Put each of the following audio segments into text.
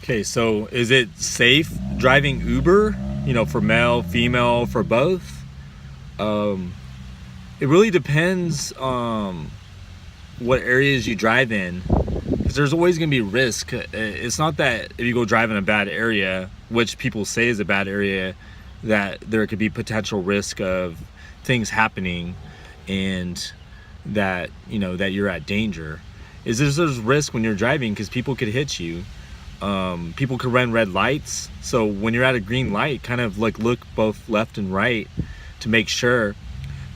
Okay, so is it safe driving Uber, for male, female, for both? It really depends what areas you drive in, because there's always going to be risk. It's not that if you go drive in a bad area, which people say is a bad area, that there could be potential risk of things happening and that, that you're at danger. There's risk when you're driving because people could hit you. People could run red lights. So when you're at a green light, kind of like look both left and right to make sure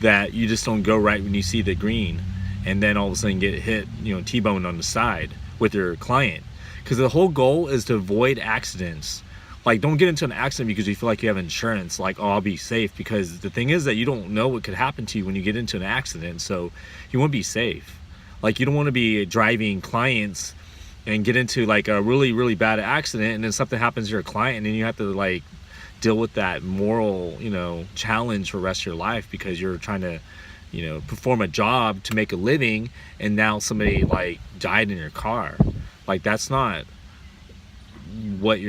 that you just don't go right when you see the green and then all of a sudden get hit, T-boned on the side with your client. Because the whole goal is to avoid accidents. Like, don't get into an accident because you feel like you have insurance, like, oh, I'll be safe. Because the thing is that you don't know what could happen to you when you get into an accident. So you won't be safe. Like, you don't want to be driving clients and get into like a really, really bad accident, and then something happens to your client, and then you have to like deal with that moral, challenge for the rest of your life because you're trying to, perform a job to make a living, and now somebody like died in your car. Like, that's not what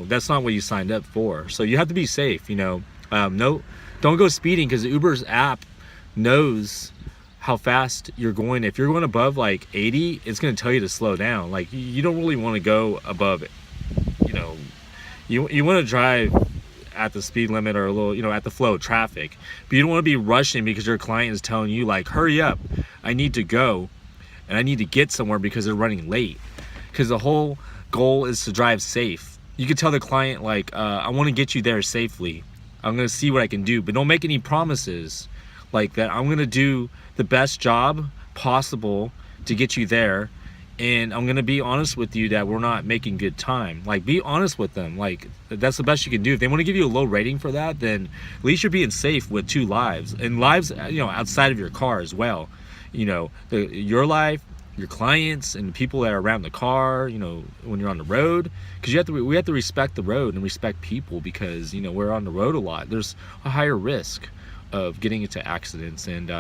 that's not what you signed up for. So you have to be safe. No, don't go speeding, because the Uber's app knows how fast you're going. If you're going above like 80, it's going to tell you to slow down. Like, you don't really want to go above it. You want to drive at the speed limit or a little, at the flow of traffic, but you don't want to be rushing because your client is telling you like, hurry up, I need to go and I need to get somewhere because they're running late. Because the whole goal is to drive safe. You could tell the client like, I want to get you there safely. I'm going to see what I can do, but don't make any promises like that. I'm going to do the best job possible to get you there, and I'm going to be honest with you that we're not making good time. Like, be honest with them. Like, that's the best you can do. If they want to give you a low rating for that, then at least you're being safe with 2 lives, and lives, outside of your car as well. Your life, your clients, and the people that are around the car, when you're on the road, because we have to respect the road and respect people, because we're on the road a lot. There's a higher risk of getting into accidents, and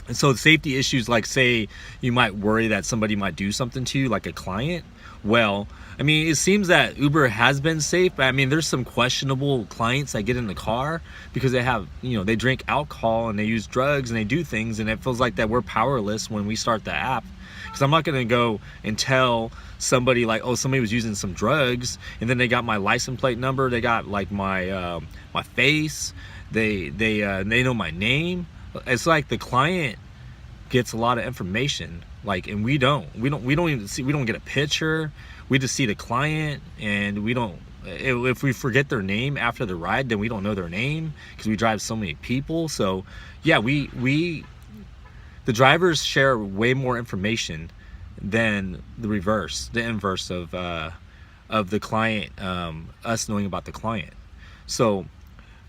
so safety issues, like say you might worry that somebody might do something to you, like a client. Well, it seems that Uber has been safe, but there's some questionable clients that get in the car because they have, they drink alcohol and they use drugs and they do things, and it feels like that we're powerless when we start the app. Because I'm not going to go and tell somebody like, oh, somebody was using some drugs, and then they got my license plate number, they got like my my face, they know my name. It's like the client gets a lot of information, like, and we don't even see, we don't get a picture. We just see the client, and we don't, if we forget their name after the ride, then we don't know their name because we drive so many people. So yeah, the drivers share way more information than the inverse of the client, us knowing about the client. So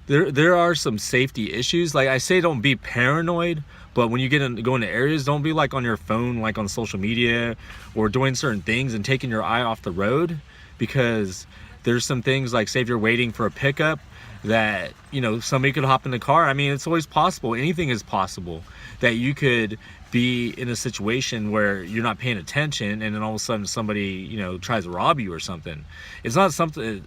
there are some safety issues. Like I say, don't be paranoid, but when you go into areas, don't be like on your phone, like on social media, or doing certain things and taking your eye off the road, because there's some things like, say if you're waiting for a pickup, that somebody could hop in the car. It's always possible. Anything is possible that you could be in a situation where you're not paying attention, and then all of a sudden somebody tries to rob you or something. It's not something,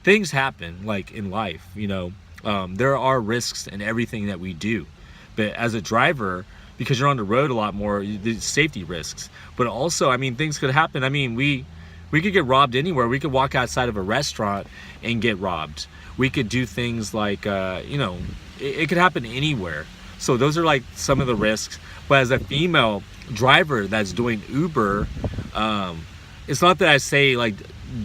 things happen, like in life. There are risks in everything that we do, but as a driver, because you're on the road a lot more, there's safety risks. But also, things could happen. We could get robbed anywhere. We could walk outside of a restaurant and get robbed. We could do things like it could happen anywhere. So those are like some of the risks. But as a female driver that's doing Uber, it's not that I say like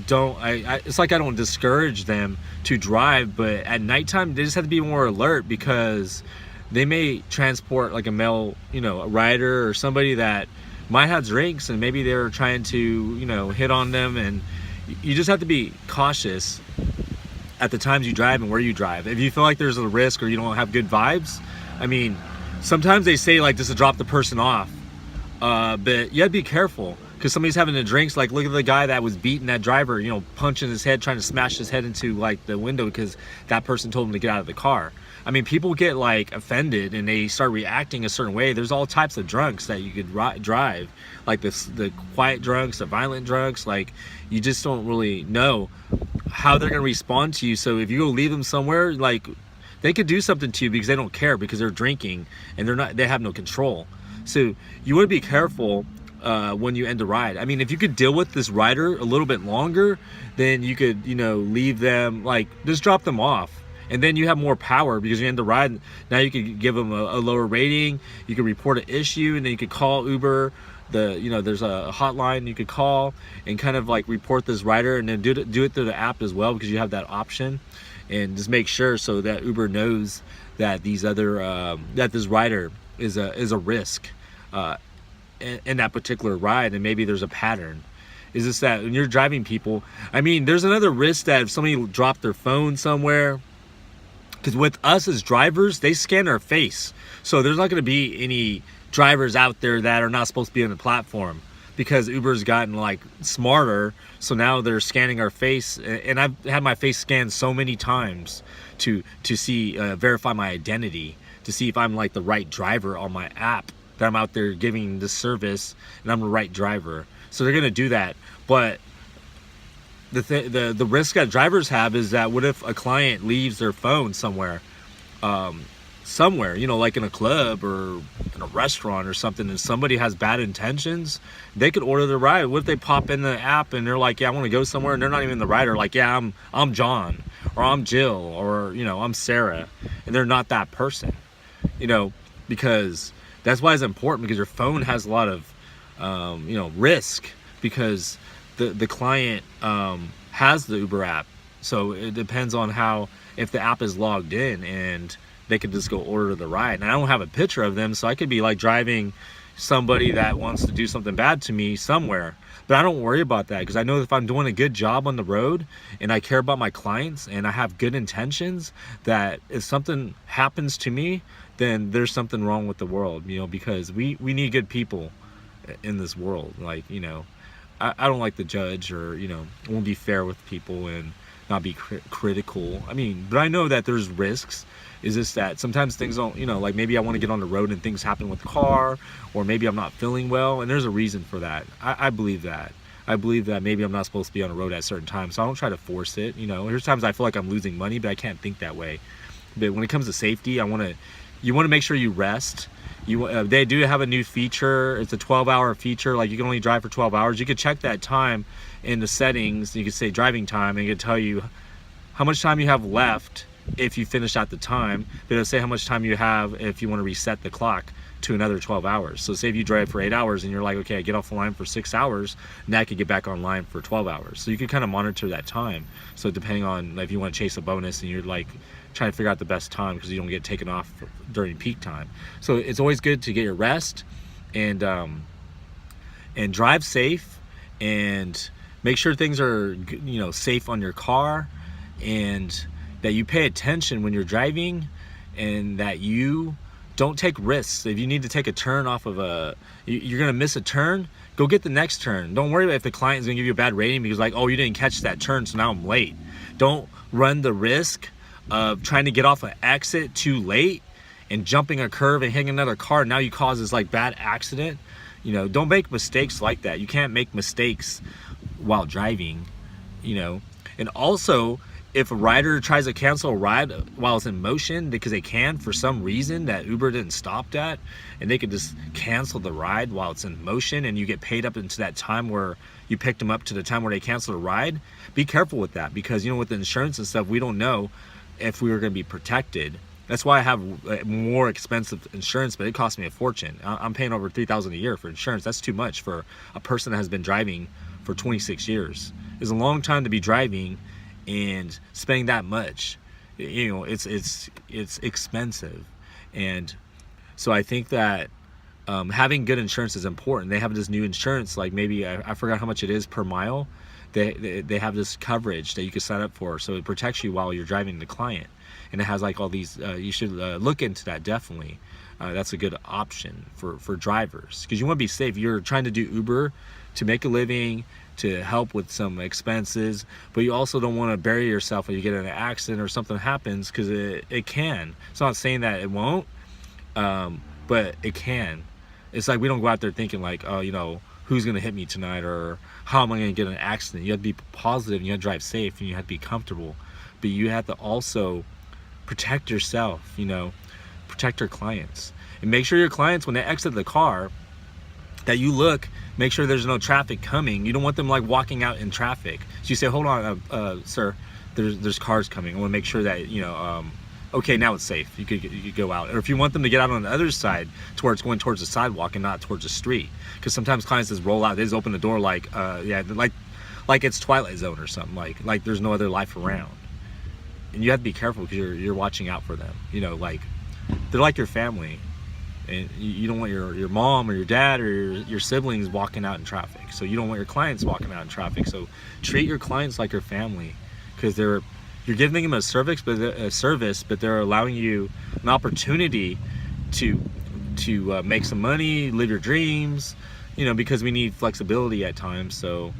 it's like I don't discourage them to drive, but at nighttime they just have to be more alert, because they may transport like a male, a rider or somebody that might have drinks, and maybe they're trying to, hit on them, and you just have to be cautious at the times you drive and where you drive. If you feel like there's a risk or you don't have good vibes, sometimes they say like just to drop the person off, but you have to be careful, because somebody's having the drinks. Like, look at the guy that was beating that driver, you know, punching his head, trying to smash his head into like the window because that person told him to get out of the car. I mean, people get like offended and they start reacting a certain way. There's all types of drunks that you could drive, like the quiet drunks, the violent drunks. Like, you just don't really know how they're gonna respond to you. So if you go leave them somewhere, like, they could do something to you because they don't care, because they're drinking and they have no control. So you want to be careful when you end a ride. I mean, if you could deal with this rider a little bit longer, then you could, you know, leave them, like, just drop them off. And then you have more power because you end the ride. Now you could give them a lower rating. You could report an issue, and then you could call Uber. You know, there's a hotline you could call and kind of like report this rider, and then do it through the app as well, because you have that option. And just make sure so that Uber knows that these other that this rider is a risk in that particular ride, and maybe there's a pattern. Is this that when you're driving people, I mean, there's another risk that if somebody dropped their phone somewhere, because with us as drivers, they scan our face. So there's not going to be any drivers out there that are not supposed to be on the platform, because Uber's gotten like smarter. So now they're scanning our face, and I've had my face scanned so many times to see verify my identity, to see if I'm like the right driver on my app, that I'm out there giving the service and I'm the right driver. So they're going to do that. But the risk that drivers have is that, what if a client leaves their phone somewhere, you know, like in a club or in a restaurant or something, and somebody has bad intentions, they could order the ride. What if they pop in the app and they're like, yeah, I want to go somewhere, and they're not even the rider, like, yeah, I'm John, or I'm Jill, or, you know, I'm Sarah, and they're not that person, you know, because that's why it's important, because your phone has a lot of you know, risk, because the client has the Uber app. So it depends on how, if the app is logged in, and they could just go order the ride. And I don't have a picture of them, so I could be like driving somebody that wants to do something bad to me somewhere. But I don't worry about that, because I know if I'm doing a good job on the road and I care about my clients and I have good intentions, that if something happens to me, then there's something wrong with the world, you know, because we need good people in this world. Like, you know, I don't like to judge, or, you know, I won't be fair with people and not be critical. I mean, but I know that there's risks. Is this that sometimes things don't, you know, like maybe I want to get on the road and things happen with the car, or maybe I'm not feeling well, and there's a reason for that. I believe that. I believe that maybe I'm not supposed to be on the road at certain times, so I don't try to force it. You know, there's times I feel like I'm losing money, but I can't think that way. But when it comes to safety, you want to make sure you rest. They do have a new feature. It's a 12-hour feature. Like, you can only drive for 12 hours. You could check that time in the settings. You could say driving time, and it could tell you how much time you have left if you finish at the time. But it'll say how much time you have if you want to reset the clock to another 12 hours. So say if you drive for 8 hours and you're like, okay, I get off the line for 6 hours, now I could get back online for 12 hours. So you can kind of monitor that time. So depending on, like, if you want to chase a bonus and you're like trying to figure out the best time, because you don't get taken off during peak time. So it's always good to get your rest and drive safe, and make sure things are, you know, safe on your car, and that you pay attention when you're driving, and that you don't take risks. If you need to take a turn off of you're gonna miss a turn, go get the next turn. Don't worry about if the client is gonna give you a bad rating because, like, oh, you didn't catch that turn, so now I'm late. Don't run the risk of trying to get off an exit too late and jumping a curve and hitting another car. Now you cause this like bad accident. You know, don't make mistakes like that. You can't make mistakes while driving, you know. And also, if a rider tries to cancel a ride while it's in motion, because they can for some reason that Uber didn't stop that, and they could just cancel the ride while it's in motion, and you get paid up into that time where you picked them up to the time where they canceled a ride, be careful with that, because, you know, with the insurance and stuff, we don't know if we were going to be protected. That's why I have more expensive insurance, but it costs me a fortune. I'm paying over $3,000 a year for insurance. That's too much for a person that has been driving for 26 years. It's a long time to be driving and spending that much. You know, it's expensive. And so I think that having good insurance is important. They have this new insurance, like maybe I forgot how much it is per mile. They have this coverage that you can sign up for, so it protects you while you're driving the client, and it has like all these. You should look into that, definitely. That's a good option for drivers, because you want to be safe. You're trying to do Uber to make a living, to help with some expenses, but you also don't want to bury yourself when you get in an accident or something happens, because it can. It's not saying that it won't, but it can. It's like we don't go out there thinking like, oh, you know, who's going to hit me tonight, or how am I going to get in an accident? You have to be positive, and you have to drive safe, and you have to be comfortable, but you have to also protect yourself, you know, protect your clients, and make sure your clients, when they exit the car, that you look, make sure there's no traffic coming. You don't want them like walking out in traffic. So you say, hold on, sir, there's cars coming. I want to make sure that, you know, okay, now it's safe. You could go out. Or if you want them to get out on the other side, towards going towards the sidewalk and not towards the street, because sometimes clients just roll out. They just open the door like, yeah, like it's Twilight Zone or something. Like there's no other life around. And you have to be careful, because you're watching out for them. You know, like they're like your family. And you don't want your mom or your dad or your siblings walking out in traffic. So you don't want your clients walking out in traffic. So treat your clients like your family, because you're giving them a service, but they're allowing you an opportunity to make some money, live your dreams. You know, because we need flexibility at times. So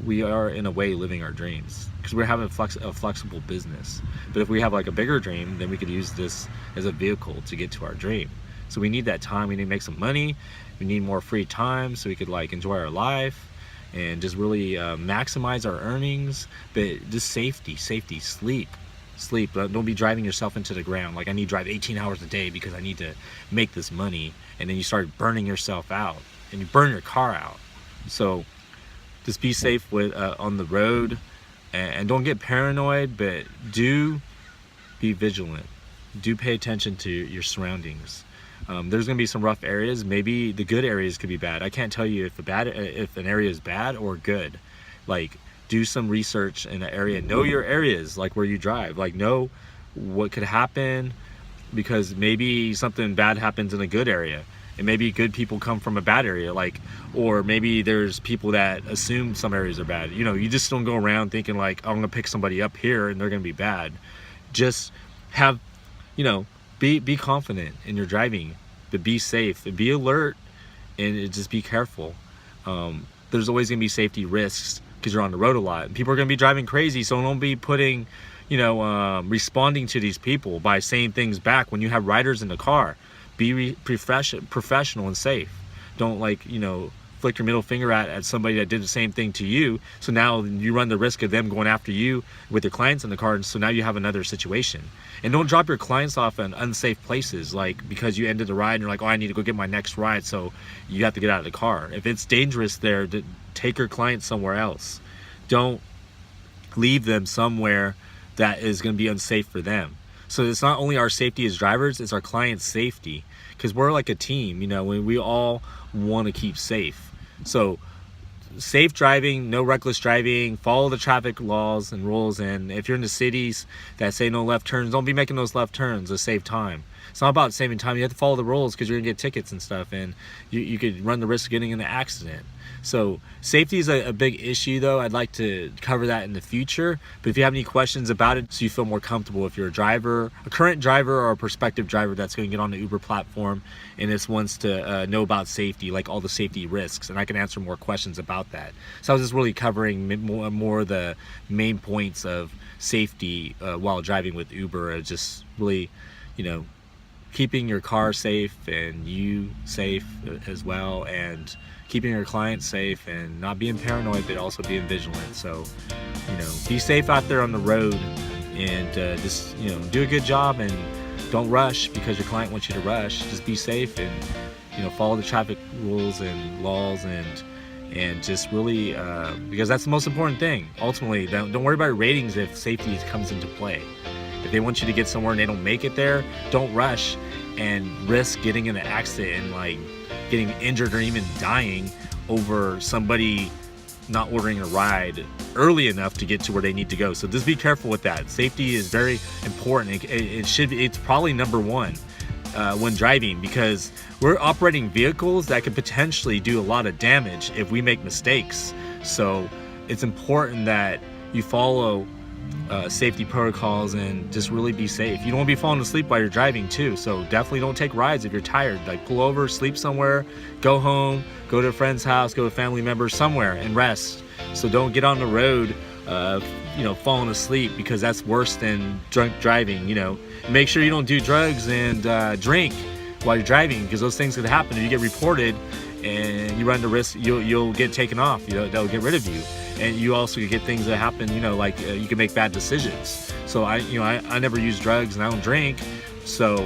we are in a way living our dreams, because we're having a flexible business. But if we have like a bigger dream, then we could use this as a vehicle to get to our dream. So we need that time. We need to make some money. We need more free time so we could like enjoy our life and just really maximize our earnings. But just safety, sleep. Don't be driving yourself into the ground. Like, I need to drive 18 hours a day because I need to make this money. And then you start burning yourself out and you burn your car out. So just be safe with on the road, and don't get paranoid, but do be vigilant. Do pay attention to your surroundings. There's going to be some rough areas. Maybe the good areas could be bad. I can't tell you if an area is bad or good. Like, do some research in an area. Know your areas, like where you drive. Like, know what could happen, because maybe something bad happens in a good area, and maybe good people come from a bad area. Like, or maybe there's people that assume some areas are bad. You know, you just don't go around thinking like, oh, I'm going to pick somebody up here and they're going to be bad. Just have, you know, be confident in your driving, but be safe, be alert, and just be careful. There's always going to be safety risks, because you're on the road a lot, and people are going to be driving crazy. So don't be putting, you know, responding to these people by saying things back when you have riders in the car. Be professional and safe. Don't, like, you know, flick your middle finger at somebody that did the same thing to you. So now you run the risk of them going after you with your clients in the car, and so now you have another situation. And don't drop your clients off in unsafe places, like because you ended the ride and you're like, oh, I need to go get my next ride, so you have to get out of the car. If it's dangerous there, take your clients somewhere else. Don't leave them somewhere that is going to be unsafe for them. So it's not only our safety as drivers, it's our clients' safety, because we're like a team. You know, we all want to keep safe. So safe driving, no reckless driving, follow the traffic laws and rules. And if you're in the cities that say no left turns, don't be making those left turns to save time. It's not about saving time. You have to follow the rules, because you're gonna get tickets and stuff, and you could run the risk of getting in an accident. So safety is a big issue, though. I'd like to cover that in the future. But if you have any questions about it, so you feel more comfortable, if you're a driver, a current driver, or a prospective driver that's going to get on the Uber platform and just wants to know about safety, like all the safety risks, and I can answer more questions about that. So I was just really covering more of the main points of safety while driving with Uber. Just really, you know, keeping your car safe and you safe as well, and keeping your clients safe, and not being paranoid, but also being vigilant. So, you know, be safe out there on the road, and just, you know, do a good job, and don't rush because your client wants you to rush. Just be safe, and, you know, follow the traffic rules and laws, and just really, because that's the most important thing. Ultimately, don't worry about your ratings if safety comes into play. If they want you to get somewhere and they don't make it there, don't rush and risk getting in an accident and like getting injured or even dying over somebody not ordering a ride early enough to get to where they need to go. So just be careful with that. Safety is very important. It's probably number one when driving, because we're operating vehicles that could potentially do a lot of damage if we make mistakes. So it's important that you follow safety protocols, and just really be safe. You don't want to be falling asleep while you're driving too, so definitely don't take rides if you're tired. Like, pull over, sleep somewhere, go home, go to a friend's house, go to a family member, somewhere, and rest. So don't get on the road falling asleep, because that's worse than drunk driving. Make sure you don't do drugs and drink while you're driving, because those things could happen. If you get reported and you run the risk, you'll get taken off. They'll get rid of you. And you also get things that happen, you can make bad decisions. So I never use drugs and I don't drink. So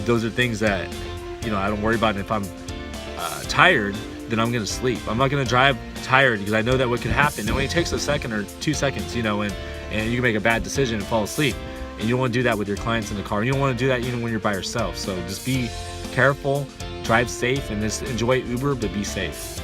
those are things that, I don't worry about. And if I'm tired, then I'm going to sleep. I'm not going to drive tired, because I know that what can happen. It only takes a second or 2 seconds, and you can make a bad decision and fall asleep. And you don't want to do that with your clients in the car. You don't want to do that even when you're by yourself. So just be careful, drive safe, and just enjoy Uber, but be safe.